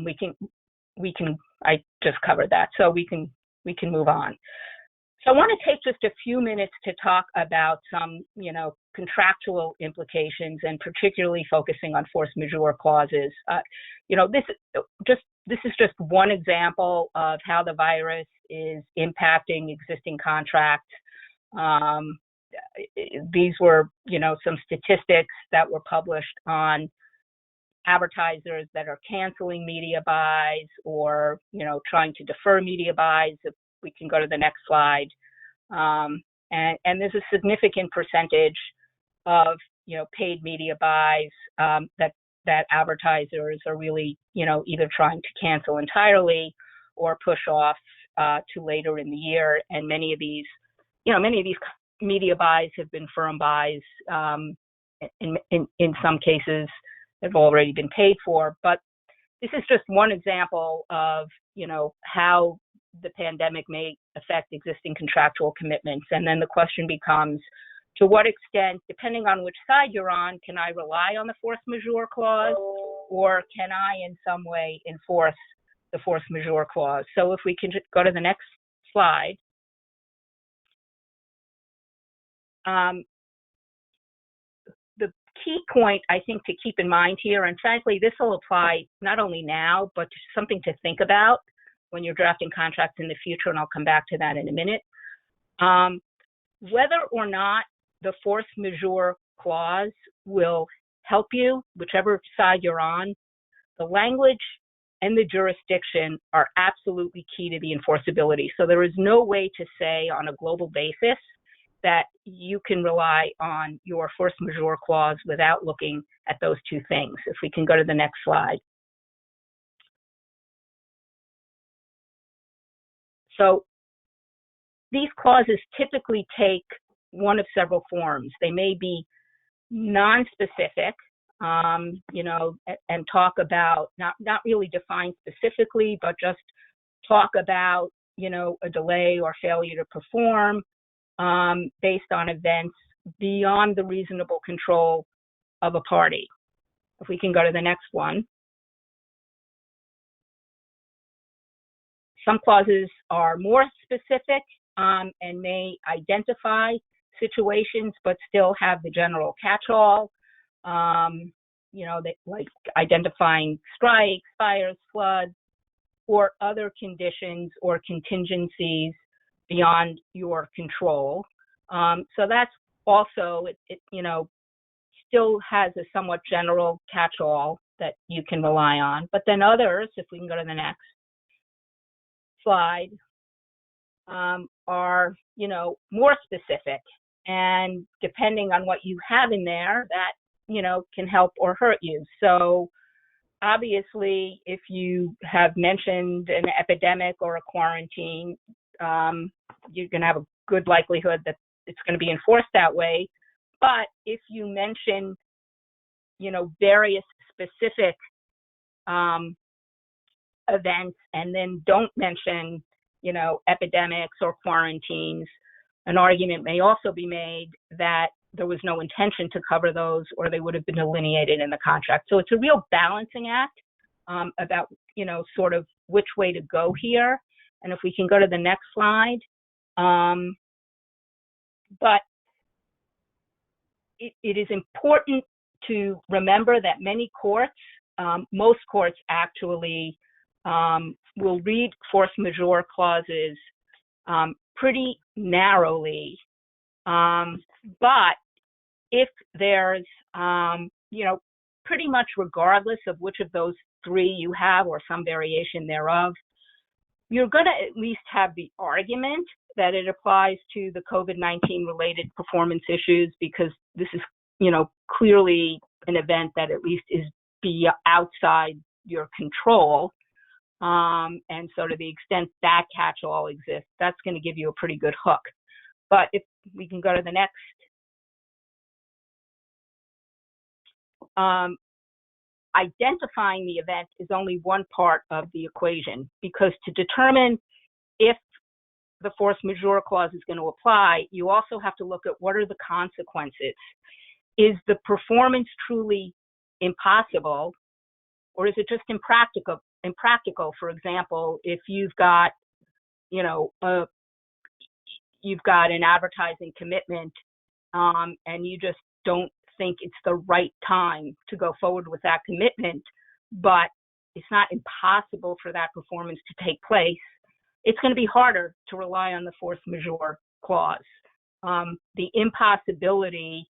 just covered that, so we can move on. So I want to take just a few minutes to talk about some, contractual implications, and particularly focusing on force majeure clauses. This is just one example of how the virus is impacting existing contracts. These were, some statistics that were published on advertisers that are canceling media buys or, trying to defer media buys. If we can go to the next slide. And there's a significant percentage of, paid media buys that advertisers are really, either trying to cancel entirely or push off to later in the year. And many of these media buys have been firm buys. In some cases, they've already been paid for. But this is just one example of, how the pandemic may affect existing contractual commitments. And then the question becomes, to what extent, depending on which side you're on, can I rely on the force majeure clause, or can I in some way enforce the force majeure clause? So if we can just go to the next slide. The key point, I think, to keep in mind here, and frankly, this will apply not only now, but something to think about when you're drafting contracts in the future, and I'll come back to that in a minute. Whether or not the force majeure clause will help you, whichever side you're on, the language and the jurisdiction are absolutely key to the enforceability. So there is no way to say on a global basis that you can rely on your force majeure clause without looking at those two things. If we can go to the next slide. So these clauses typically take one of several forms. They may be non-specific, and talk about, not really defined specifically, but just talk about, a delay or failure to perform based on events beyond the reasonable control of a party. If we can go to the next one. Some clauses are more specific and may identify situations, but still have the general catch-all, like identifying strikes, fires, floods, or other conditions or contingencies beyond your control. So that's also, it still has a somewhat general catch-all that you can rely on. But then others, if we can go to the next slide, are, more specific. And depending on what you have in there, that, can help or hurt you. So obviously, if you have mentioned an epidemic or a quarantine, you're going to have a good likelihood that it's going to be enforced that way. But if you mention, various specific events and then don't mention, epidemics or quarantines, an argument may also be made that there was no intention to cover those, or they would have been delineated in the contract. So it's a real balancing act about, sort of which way to go here. And if we can go to the next slide. But it is important to remember that many courts, most courts actually, will read force majeure clauses pretty narrowly. But if there's, pretty much regardless of which of those three you have or some variation thereof, you're going to at least have the argument that it applies to the COVID-19 related performance issues, because this is, clearly an event that at least is outside your control. And so to the extent that catch-all exists, that's going to give you a pretty good hook. But if we can go to the next. Identifying the event is only one part of the equation, because to determine if the force majeure clause is going to apply, you also have to look at what are the consequences. Is the performance truly impossible, or is it just impractical? For example, if you've got, you've got an advertising commitment, and you just don't think it's the right time to go forward with that commitment, but it's not impossible for that performance to take place, it's going to be harder to rely on the force majeure clause. The impossibility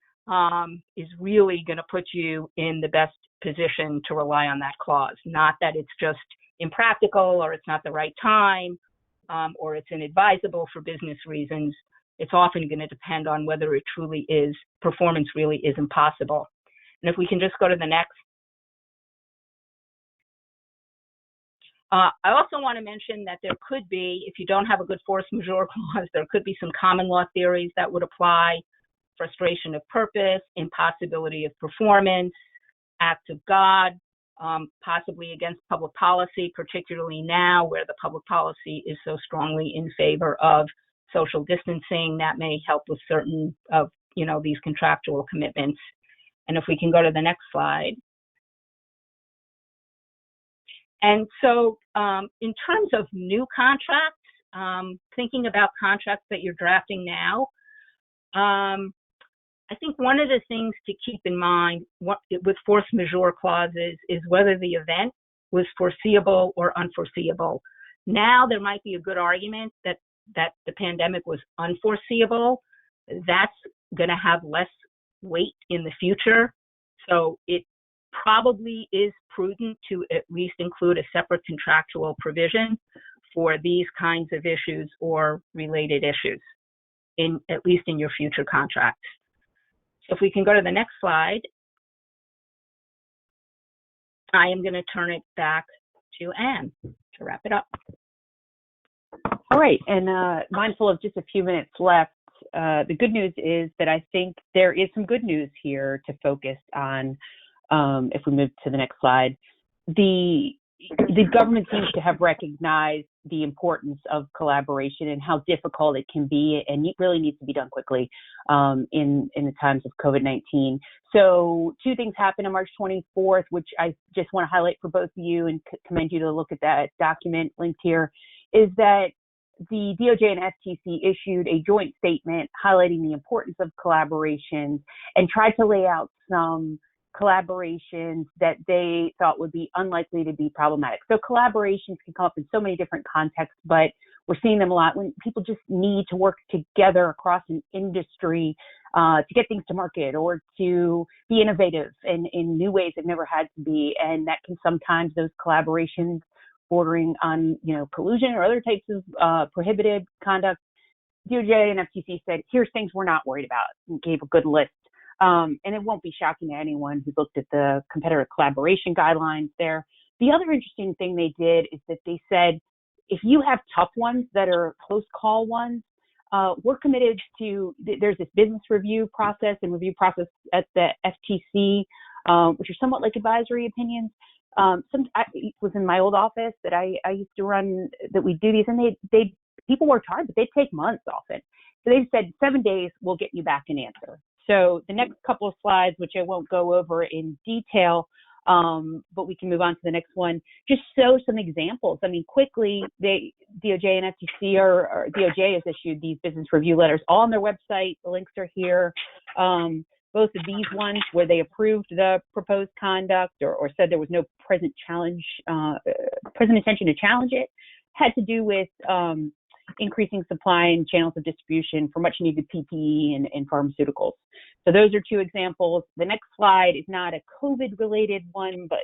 is really going to put you in the best position to rely on that clause. Not that it's just impractical or it's not the right time or it's inadvisable for business reasons. It's often going to depend on whether it truly is, performance really is impossible. And if we can just go to the next. I also want to mention that there could be, if you don't have a good force majeure clause, there could be some common law theories that would apply: frustration of purpose, impossibility of performance, act of God, possibly against public policy, particularly now where the public policy is so strongly in favor of social distancing. That may help with certain of, these contractual commitments. And if we can go to the next slide. And so in terms of new contracts, thinking about contracts that you're drafting now, I think one of the things to keep in mind with force majeure clauses is whether the event was foreseeable or unforeseeable. Now there might be a good argument that the pandemic was unforeseeable. That's going to have less weight in the future. So it probably is prudent to at least include a separate contractual provision for these kinds of issues or related issues, at least in your future contracts. So if we can go to the next slide, I am going to turn it back to Ann to wrap it up. All right, and mindful of just a few minutes left, the good news is that I think there is some good news here to focus on. If we move to the next slide, the government seems to have recognized the importance of collaboration and how difficult it can be, and it really needs to be done quickly in the times of COVID-19. So two things happened on March 24th, which I just want to highlight for both of you and commend you to look at that document linked here, is that the DOJ and FTC issued a joint statement highlighting the importance of collaborations and tried to lay out some collaborations that they thought would be unlikely to be problematic. So collaborations can come up in so many different contexts, but we're seeing them a lot when people just need to work together across an industry to get things to market or to be innovative in new ways they've never had to be. And that can sometimes, those collaborations bordering on, collusion or other types of prohibited conduct. DOJ and FTC said, here's things we're not worried about, and gave a good list. And it won't be shocking to anyone who's looked at the competitor collaboration guidelines there. The other interesting thing they did is that they said, if you have tough ones that are close call ones, we're committed to, there's this business review process and review process at the FTC, which are somewhat like advisory opinions. It was in my old office that I used to run, that we do these, and they people worked hard, but they'd take months often. So they said 7 days, we'll get you back an answer. So the next couple of slides, which I won't go over in detail, but we can move on to the next one, just show some examples. I mean, quickly, DOJ and FTC or DOJ has issued these business review letters all on their website. The links are here. Both of these ones where they approved the proposed conduct or said there was no present intention to challenge it, had to do with increasing supply and channels of distribution for much needed PPE and pharmaceuticals. So those are two examples. The next slide is not a COVID related one, but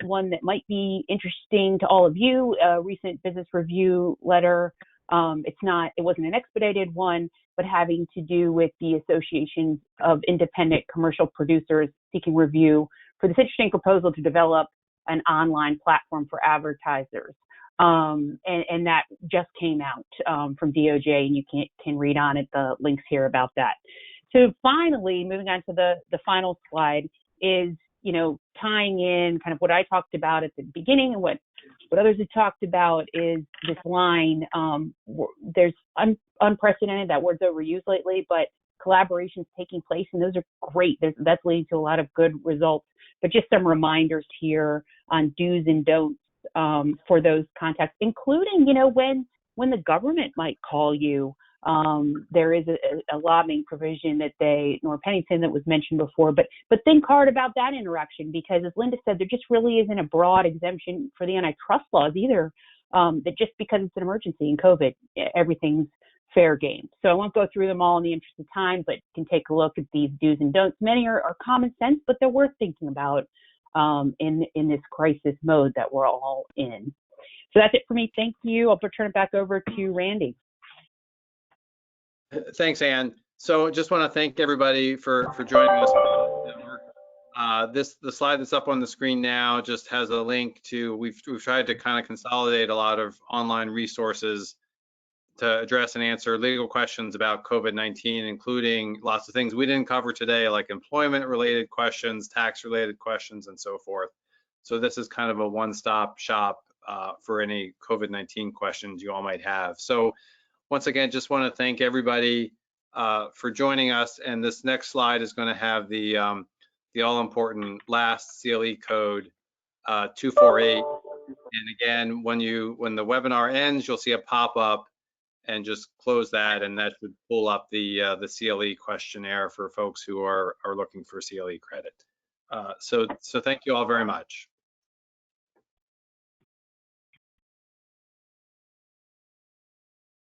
one that might be interesting to all of you, a recent business review letter. It wasn't an expedited one, but having to do with the associations of independent commercial producers seeking review for this interesting proposal to develop an online platform for advertisers. And that just came out from DOJ, and you can read on it, the links here about that. So finally, moving on to the final slide is, tying in kind of what I talked about at the beginning and what others have talked about is this line. There's unprecedented, that word's overused lately, but collaborations taking place, and those are great. That's leading to a lot of good results. But just some reminders here on do's and don'ts for those contexts, including, when the government might call you. There is a lobbying provision that Nora Pennington that was mentioned before, but think hard about that interaction, because as Linda said, there just really isn't a broad exemption for the antitrust laws either, that just because it's an emergency in COVID, everything's fair game. So I won't go through them all in the interest of time, but you can take a look at these do's and don'ts. Many are common sense, but they're worth thinking about in this crisis mode that we're all in. So that's it for me. Thank you. I'll turn it back over to Randy. Thanks, Ann. So just want to thank everybody for joining us. The slide that's up on the screen now just has a link to, we've tried to kind of consolidate a lot of online resources to address and answer legal questions about COVID-19, including lots of things we didn't cover today, like employment-related questions, tax-related questions, and so forth. So this is kind of a one-stop shop for any COVID-19 questions you all might have. So once again, just want to thank everybody for joining us. And this next slide is going to have the all-important last CLE code 248. And again, when the webinar ends, you'll see a pop-up, and just close that, and that should pull up the CLE questionnaire for folks who are looking for CLE credit. So thank you all very much.